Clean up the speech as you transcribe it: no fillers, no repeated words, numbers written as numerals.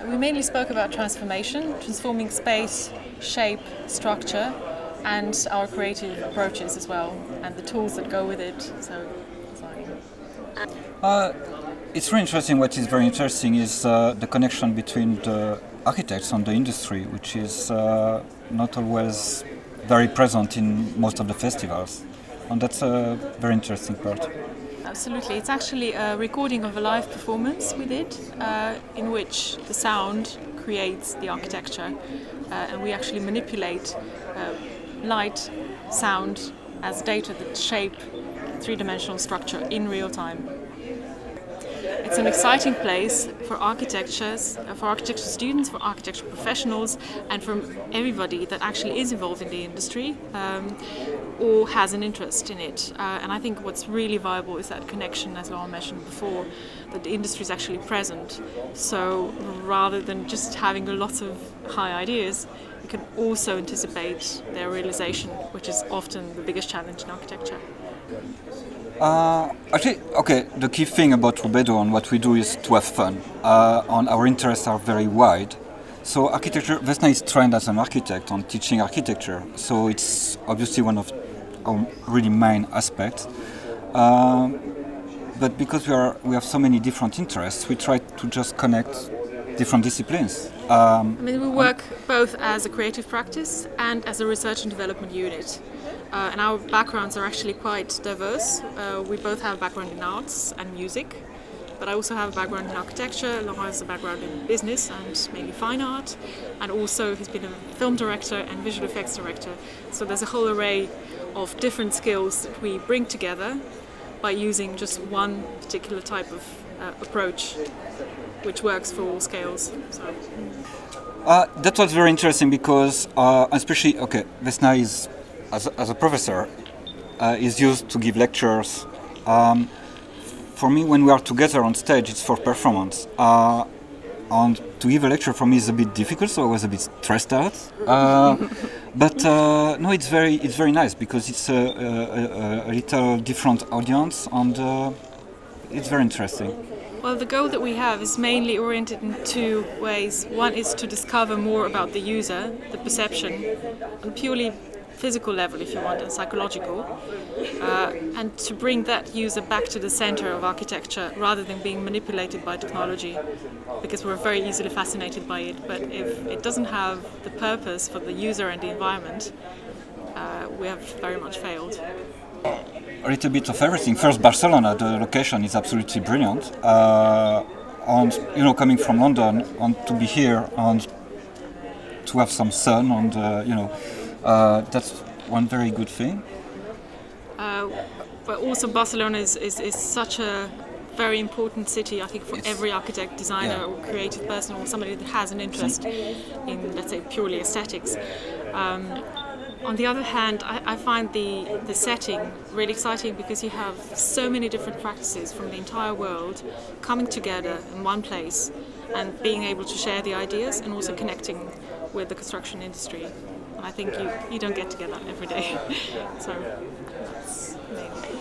We mainly spoke about transformation, transforming space, shape, structure, and our creative approaches as well, and the tools that go with it. So, it's really interesting. What is very interesting is the connection between the architects and the industry, which is not always very present in most of the festivals, and that's a very interesting part. Absolutely, it's actually a recording of a live performance we did, in which the sound creates the architecture, and we actually manipulate light, sound as data that shape three-dimensional structure in real time. It's an exciting place for architecture students, for architecture professionals, and for everybody that actually is involved in the industry or has an interest in it. And I think what's really viable is that connection, as Laurent mentioned before, that the industry is actually present. So rather than just having lots of high ideas, we can also anticipate their realization, which is often the biggest challenge in architecture. Actually, okay, the key thing about Rubedo and what we do is to have fun. And our interests are very wide. So architecture, Vesna is trained as an architect on teaching architecture. So it's obviously one of our really main aspects. But because we have so many different interests, we try to just connect different disciplines. We work both as a creative practice and as a research and development unit. And our backgrounds are actually quite diverse. We both have a background in arts and music, but I also have a background in architecture. Laurent has a background in business and mainly fine art, and also he's been a film director and visual effects director. So there's a whole array of different skills that we bring together by using just one particular type of approach, which works for all scales. So. That was very interesting because, especially, Vesna is, as a professor, is used to give lectures. For me, when we are together on stage, it's for performance. And to give a lecture for me is a bit difficult, so I was a bit stressed out. But no, it's very nice because it's a little different audience, and it's very interesting. Well, the goal that we have is mainly oriented in two ways. One is to discover more about the user, the perception, on purely physical level, if you want, and psychological, and to bring that user back to the center of architecture rather than being manipulated by technology, because we're very easily fascinated by it. But if it doesn't have the purpose for the user and the environment, we have very much failed. A little bit of everything. First, Barcelona, the location is absolutely brilliant. And, coming from London, and to be here and to have some sun, and, that's one very good thing. But also Barcelona is such a very important city, I think, for every architect, designer, or creative person, or somebody that has an interest in, let's say, purely aesthetics. On the other hand, I find the setting really exciting because you have so many different practices from the entire world coming together in one place and being able to share the ideas and also connecting with the construction industry. And I think you don't get together every day. So that's amazing.